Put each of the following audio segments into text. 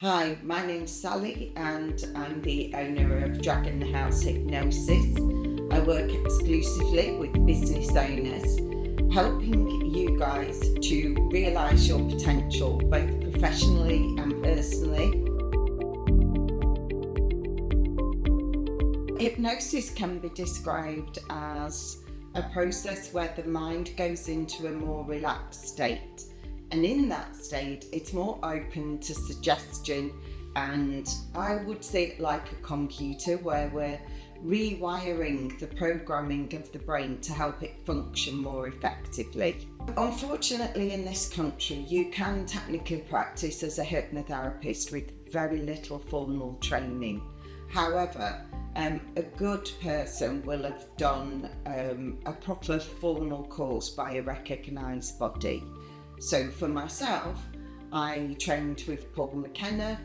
Hi, my name's Sally and I'm the owner of Dragon House Hypnosis. I work exclusively with business owners, helping you guys to realise your potential both professionally and personally. Hypnosis can be described as a process where the mind goes into a more relaxed state. And in that state, it's more open to suggestion, and I would say it like a computer where we're rewiring the programming of the brain to help it function more effectively. Unfortunately, in this country, you can technically practice as a hypnotherapist with very little formal training. However, a good person will have done a proper formal course by a recognised body. So for myself, I trained with Paul McKenna.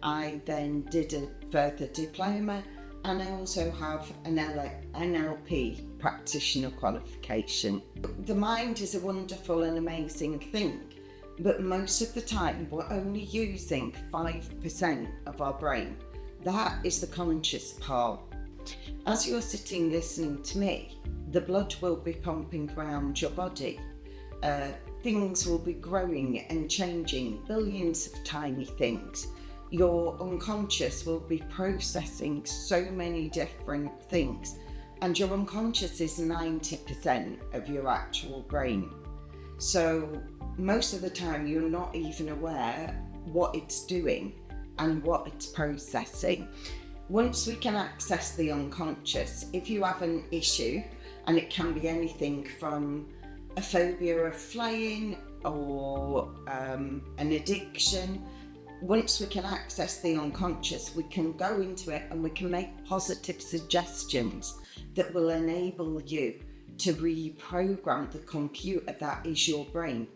I then did a further diploma, and I also have an NLP practitioner qualification. The mind is a wonderful and amazing thing, but most of the time we're only using 5% of our brain. That is the conscious part. As you're sitting listening to me, the blood will be pumping around your body. Things will be growing and changing, billions of tiny things. Your unconscious will be processing so many different things, and your unconscious is 90% of your actual brain. So most of the time you're not even aware what it's doing and what it's processing. Once we can access the unconscious, if you have an issue, and it can be anything from a phobia of flying or an addiction, once we can access the unconscious, we can go into it and we can make positive suggestions that will enable you to reprogram the computer that is your brain.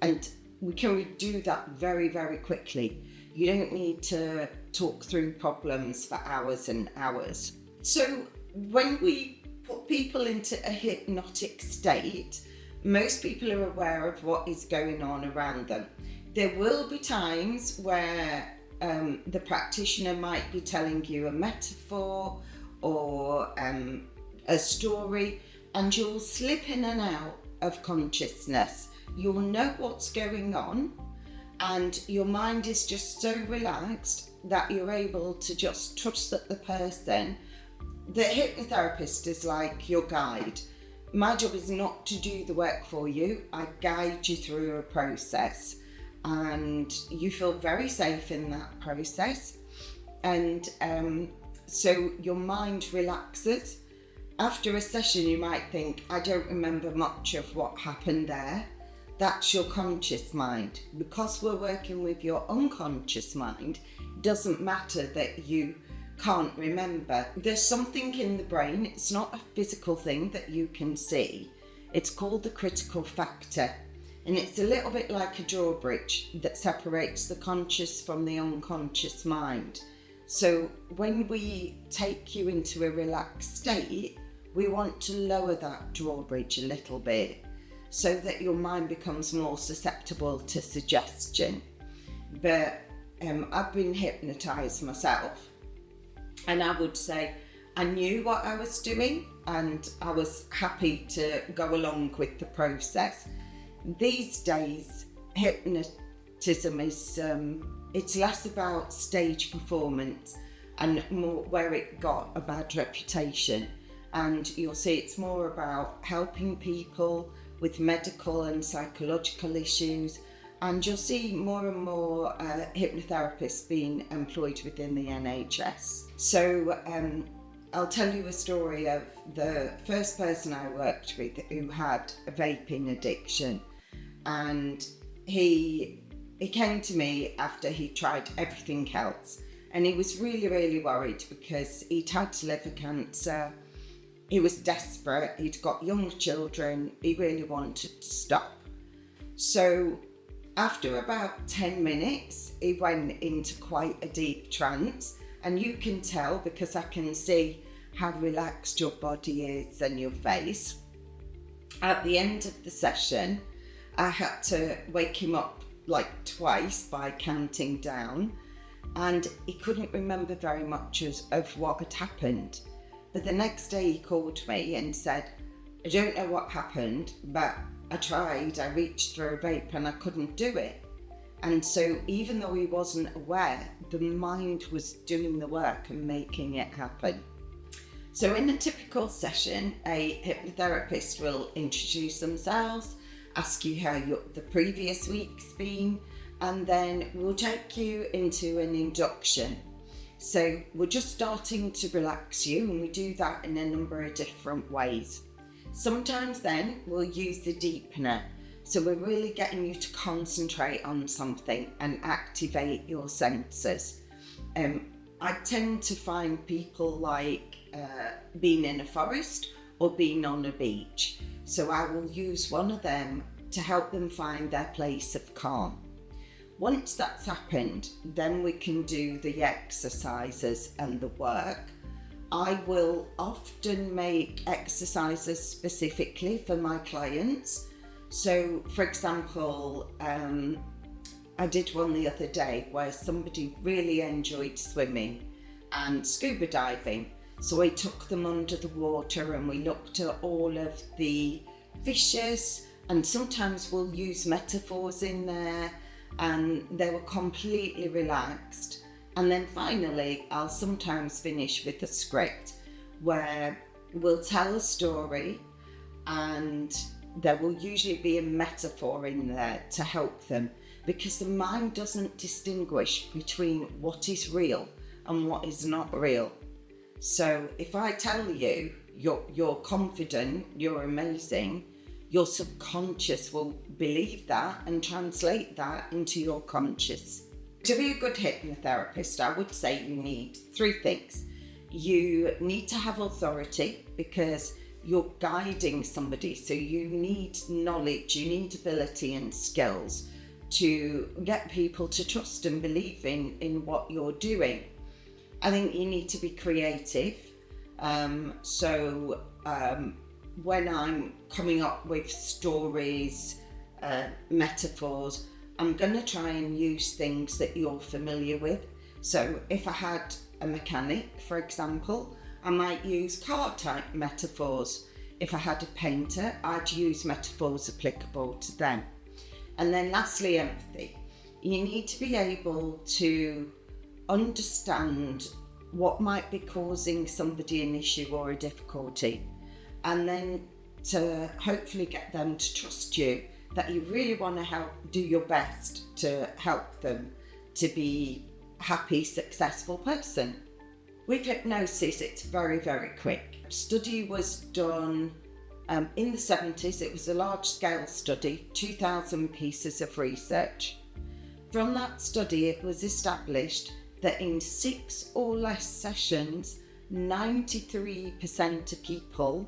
And we can do that very, very quickly. You don't need to talk through problems for hours and hours. So when we put people into a hypnotic state, most people are aware of what is going on around them. There will be times where the practitioner might be telling you a metaphor or a story, and you'll slip in and out of consciousness. You'll know what's going on, and your mind is just so relaxed that you're able to just trust that the person, the hypnotherapist is like your guide. My job is not to do the work for you. I guide you through a process, and you feel very safe in that process. And so your mind relaxes. After a session, you might think, I don't remember much of what happened there. That's your conscious mind. Because we're working with your unconscious mind, it doesn't matter that you can't remember. There's something in the brain, it's not a physical thing that you can see. It's called the critical factor, and it's a little bit like a drawbridge that separates the conscious from the unconscious mind. So when we take you into a relaxed state, we want to lower that drawbridge a little bit so that your mind becomes more susceptible to suggestion. But I've been hypnotized myself, and I would say I knew what I was doing and I was happy to go along with the process. These days, hypnotism is, it's less about stage performance and more where it got a bad reputation. And you'll see it's more about helping people with medical and psychological issues. And you'll see more and more hypnotherapists being employed within the NHS. So I'll tell you a story of the first person I worked with who had a vaping addiction. And he came to me after he tried everything else. And he was really, really worried because he'd had liver cancer. He was desperate. He'd got young children. He really wanted to stop. So after about 10 minutes, he went into quite a deep trance, and you can tell because I can see how relaxed your body is and your face. At the end of the session, I had to wake him up like twice by counting down, and he couldn't remember very much of what had happened. But the next day he called me and said, I don't know what happened, but I tried, I reached for a vape and I couldn't do it. And so even though he wasn't aware, the mind was doing the work and making it happen. So in a typical session, a hypnotherapist will introduce themselves, ask you how the previous week's been, and then we'll take you into an induction. So we're just starting to relax you, and we do that in a number of different ways. Sometimes then we'll use the deepener. So we're really getting you to concentrate on something and activate your senses. I tend to find people like being in a forest or being on a beach. So I will use one of them to help them find their place of calm. Once that's happened, then we can do the exercises and the work. I will often make exercises specifically for my clients. So, for example, I did one the other day where somebody really enjoyed swimming and scuba diving. So I took them under the water and we looked at all of the fishes, and sometimes we'll use metaphors in there, and they were completely relaxed. And then finally, I'll sometimes finish with a script where we'll tell a story, and there will usually be a metaphor in there to help them, because the mind doesn't distinguish between what is real and what is not real. So if I tell you you're confident, you're amazing, your subconscious will believe that and translate that into your conscious. To be a good hypnotherapist, I would say you need 3 things. You need to have authority, because you're guiding somebody, so you need knowledge, you need ability and skills to get people to trust and believe in what you're doing. I think you need to be creative. When I'm coming up with stories, metaphors, I'm going to try and use things that you're familiar with. So if I had a mechanic, for example, I might use car type metaphors. If I had a painter, I'd use metaphors applicable to them. And then lastly, empathy. You need to be able to understand what might be causing somebody an issue or a difficulty, and then to hopefully get them to trust you, that you really want to do your best to help them to be a happy, successful person. With hypnosis, it's very, very quick. A study was done in the 70s. It was a large-scale study, 2,000 pieces of research. From that study, it was established that in 6 or less sessions, 93% of people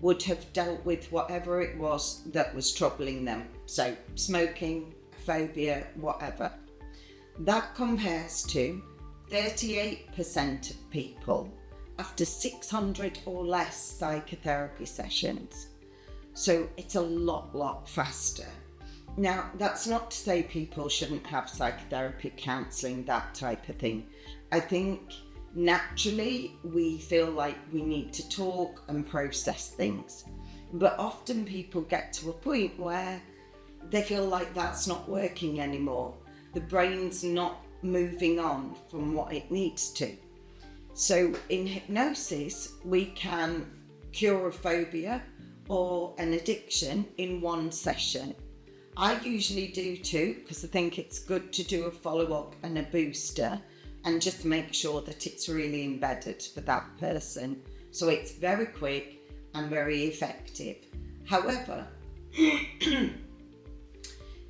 would have dealt with whatever it was that was troubling them. So smoking, phobia, whatever. That compares to 38% of people after 600 or less psychotherapy sessions. So it's a lot faster. Now, that's not to say people shouldn't have psychotherapy, counselling, that type of thing. I think naturally we feel like we need to talk and process things. But often people get to a point where they feel like that's not working anymore. The brain's not moving on from what it needs to. So in hypnosis, we can cure a phobia or an addiction in 1 session. I usually do 2, because I think it's good to do a follow-up and a booster and just make sure that it's really embedded for that person. So it's very quick and very effective. However,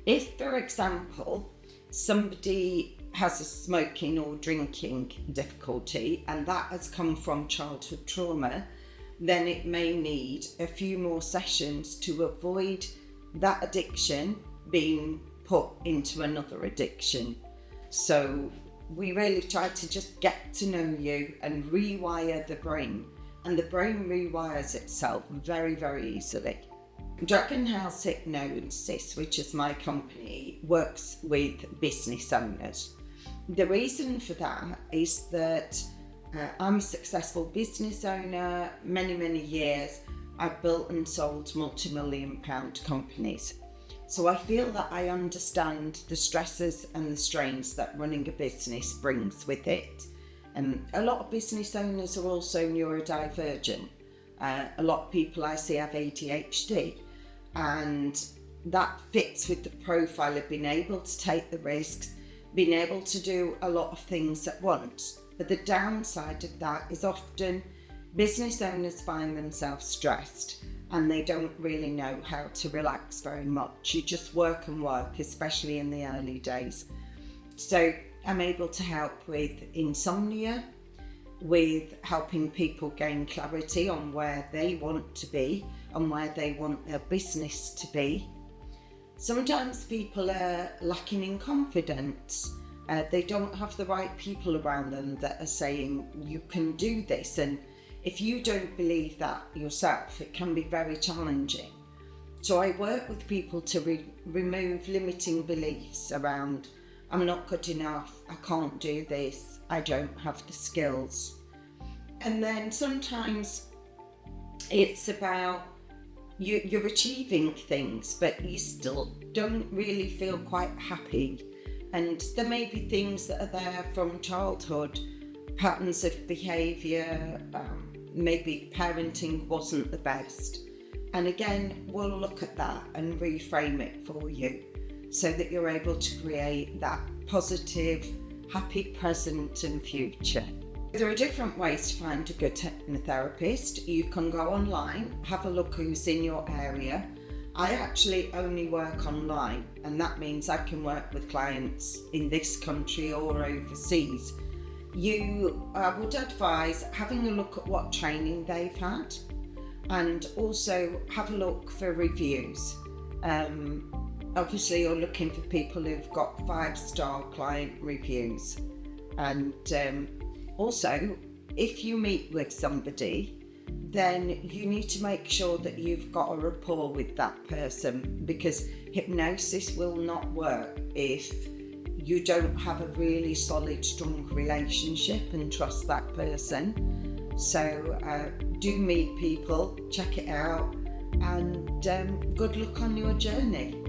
if, for example, somebody has a smoking or drinking difficulty and that has come from childhood trauma, then it may need a few more sessions to avoid that addiction being put into another addiction. So we really try to just get to know you and rewire the brain, and the brain rewires itself very, very easily. Dragon House Hypnosis, which is my company, works with business owners. The reason for that is that I'm a successful business owner. Many years I've built and sold multi-million-pound companies. So I feel that I understand the stresses and the strains that running a business brings with it. And a lot of business owners are also neurodivergent. A lot of people I see have ADHD, and that fits with the profile of being able to take the risks, being able to do a lot of things at once. But the downside of that is often business owners find themselves stressed and they don't really know how to relax very much. You just work and work, especially in the early days. So I'm able to help with insomnia, with helping people gain clarity on where they want to be and where they want their business to be. Sometimes people are lacking in confidence. They don't have the right people around them that are saying, you can do this. And if you don't believe that yourself, it can be very challenging. So I work with people to remove limiting beliefs around, I'm not good enough, I can't do this, I don't have the skills. And then sometimes it's about you're achieving things, but you still don't really feel quite happy. And there may be things that are there from childhood, patterns of behaviour, maybe parenting wasn't the best. And again, we'll look at that and reframe it for you so that you're able to create that positive, happy present and future. There are different ways to find a good hypnotherapist. You can go online, have a look who's in your area. I actually only work online, and that means I can work with clients in this country or overseas. I would advise having a look at what training they've had, and also have a look for reviews. Obviously you're looking for people who've got 5-star client reviews. And also, if you meet with somebody, then you need to make sure that you've got a rapport with that person, because hypnosis will not work if you don't have a really solid, strong relationship and trust that person. So do meet people, check it out, and good luck on your journey.